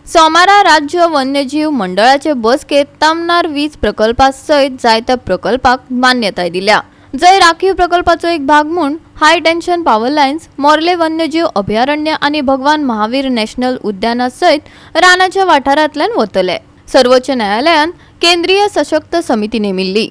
सोमारा राज्य वन्यजीव मंडळाचे बसकेत तामनार वीज प्रकल्पासयत जायत्या प्रकल्पाक मान्यताय दिल्या. जय राखीव प्रकल्पाचो एक भाग म्हणून हाय टेन्शन पॉवर लायन्स, मोर्ले वन्यजीव अभयारण्य आणि भगवान महावीर नॅशनल उद्यानासयत रानाच्या वाठारांतल्यान वतले. सर्वोच्च न्यायालयान केंद्रीय सशक्त समिती नेमिल्ली,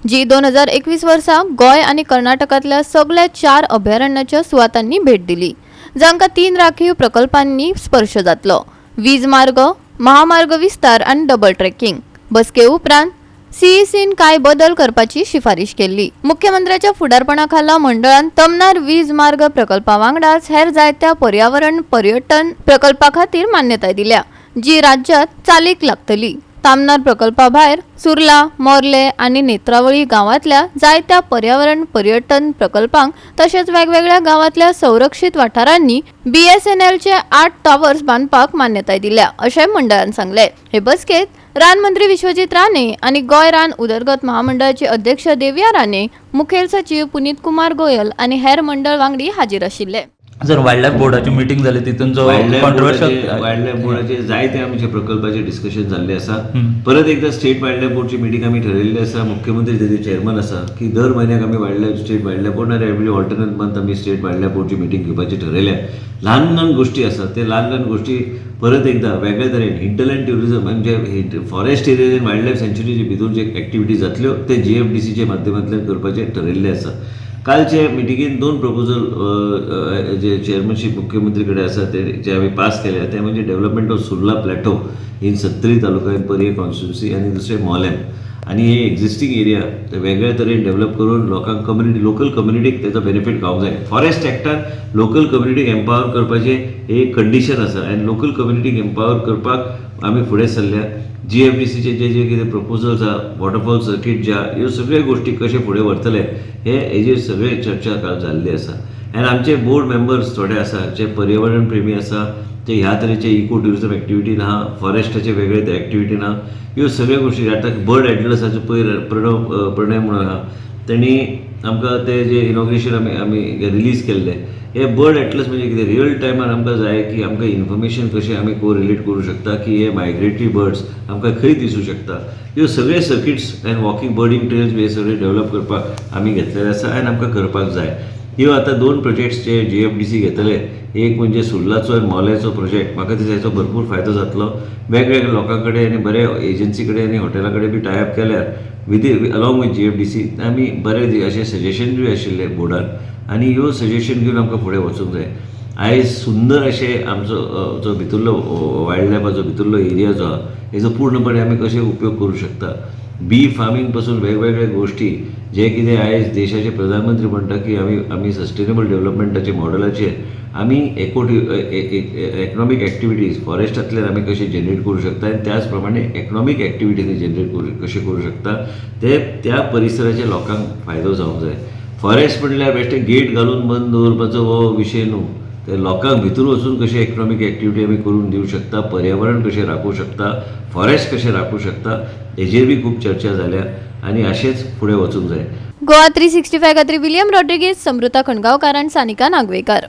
जी 2021 वर्सा गोय आणि कर्नाटकातल्या सगळ्या 4 अभयारण्याच्या सुवातांनी भेट दिली, जांका 3 राखीव प्रकल्पांनी स्पर्श जातलो: वीज मार्ग, महामार्ग विस्तार आणि डबल ट्रॅकिंग. बसके उपरांत सीईसीन काय बदल करपाची शिफारीश केली. मुख्यमंत्र्याच्या फुडारपणाखाला मंडळान तमनार वीज मार्ग प्रकल्पा वांगडाच हेर जायत्या पर्यावरण पर्यटन प्रकल्पा खातीर मान्यताय दिल्या, जी राज्यात चालीक लागतली. तामनार प्रकल्पा भायर सुर्ला, मोर्ले आणि नेत्रावळी गावातल्या जायत्या पर्यावरण पर्यटन प्रकल्पांक तसेच वेगवेगळ्या गावातल्या संरक्षित वाठारांनी BSNLचे 8 टावर्स बांधपाक मान्यताय दिल्या, अशें मंडळान सांगले. हे बसकेत रान मंत्री विश्वजीत राणे आणि गोय रान उदरगत महामंडळाचे अध्यक्ष देविया राणे, मुखेल सचिव पुनीत कुमार गोयल आणि हेर मंडळ वांगडी हाजीर आशिल्ले. जर वायल्ड लायफ बोर्डाची मिटींग जाली तितून जो कॉन्ट्रोवर्शियल वायल्ड लायफ बोर्डाचे जायते आमचे प्रकल्पाचे डिस्कशन जाल्ले आसा. परत एकदा स्टेट वायल्ड लायफ बोर्डची मिटींग आमी ठरयल्ली आसा. मुख्यमंत्री तेजे चेअरमन आसा की दर म्हयन्याक आमी state wild life board every alternate month आमी स्टेट वायल्ड लायफ बोर्डची मिटींग घेवपाची ठरयल्या. ल्हान ल्हान गोष्टी आसात, ते ल्हान ल्हान गोष्टी परत एकदा वेगळ्या तरेन हिंटरलँड ट्युरिझम म्हणजे फॉरेस्ट एरिया वायल्ड लायफ सँच्युरीचे भितर जे एक्टिविटी जातल्यो ते GFDCच्या माध्यमांतल्यान करपाचे ठरयल्ले आसा. कालचे मिटिंगेन 2 प्रपोजल जे चेअरमनशीप मुख्यमंत्री कडेन आसा ते जे आमी पास केल्या, ते म्हणजे development of Surla plateau in Sattari taluka in पर्ये constituency आणि दुसरे मोलेम. आणि हे एक्झिस्टिंग एरिया वेगळ्या तरेन डेव्हलप करून लोकांक लोकल कम्युनिटीक त्याचा बेनिफीट गावंक जाय. फॉरेस्ट एक्टान लोकल कम्युनिटीक एम्पावर करपाचे एक कंडिशन आसा आणि लोकल कम्युनिटीक एम्पावर करपाक आमी फुडें सरल्या. GFDCचे जे जे कितें प्रपोजल्स आसा, वॉटरफॉल सर्कीट ज्या ह्यो सगळ्यो गोष्टी कशे फुडें व्हरतले हेजेर सगळे चर्चा काल जाल्ली आसा. आनी आमचे बोर्ड मेंबर्स थोडे आसा जे पर्यावरण प्रेमी आसा, ते ह्या तरेचे इको ट्युरिझम एक्टिविटीन आहा, फॉरेस्टाचे वेगळे ते एक्टिविटीन आहा. ह्यो सगळ्यो गोष्टी आतां बर्ड एटलसाचो प्रणय म्हणून आहा, तेणी आमकां ते जे इनॉग्रेशन आमी रिलीज केल्ले. हे बर्ड एटलस म्हणजे कितें रियल टायमान आमकां जाय की आमकां इन्फॉर्मेशन कशें आमी कोरिलेट करूं शकता की हे मायग्रेटरी बर्ड्स आमकां खंय दिसूं शकता. ह्यो सगळे सर्किट्स एंड वॉकिंग बर्डिंग ट्रेल्स बी हे सगळे डेव्हलप करपाक आमी घेतलेले आसा आनी आमकां करपाक जाय. ह्यो आतां 2 प्रोजेक्ट्स जे GFDC घेतले, एक म्हणजे सुर्लाचो आनी मोल्याचो प्रोजेक्ट. म्हाका दिसता भरपूर फायदो जातलो. वेगवेगळ्या लोकां कडेन आनी बरे एजन्सी कडेन आनी हॉटेला कडेन बी टायअप केल्यार अलॉंग विथ GFDC आमी बरे अशें सजेशन बी आशिल्ले बोर्डान, आनी ह्यो सजेशन घेवन आमकां फुडें वचूंक जाय. आयज सुंदर अशें आमचो जो भितरलो वायल्ड लायफाचो भितरलो एरिया जो आहा हेजो पूर्णपणे आमी कशें उपयोग करूं शकता. बी फार्मींग पासून वेगवेगळे गोष्टी जे कितें आयज देशाचे प्रधानमंत्री म्हणटा की आमी सस्टेनेबल डेव्हलपमेंटाच्या मॉडेलाचेर आमी इकॉनॉमीक एक्टिविटीज फॉरेस्टांतल्यान आमी कशें जनरेट करूं शकता आनी त्याच प्रमाणे इकॉनॉमीक एक्टिविटीज जनरेट कशें करूं शकता ते त्या परिसराच्या लोकांक फायदो जावंक जाय. फॉरेस्ट म्हणल्यार बेश्टे गेट घालून बंद दवरपाचो हो विशय न्हू. ते लोकांक भितर वचून कशें इकॉनॉमीक एक्टिविटी आमी करून दिवं शकता, पर्यावरण कशें राखूं शकता, फॉरेस्ट कशें राखूं शकता, हेजेर बी खूब चर्चा जाल्या आनी अशेंच फुडें वचूंक जाय. गोवा 365 खातीर विलियम रॉड्रिगीज, समृता खणगांवकार आनी सानिका नागवेकर.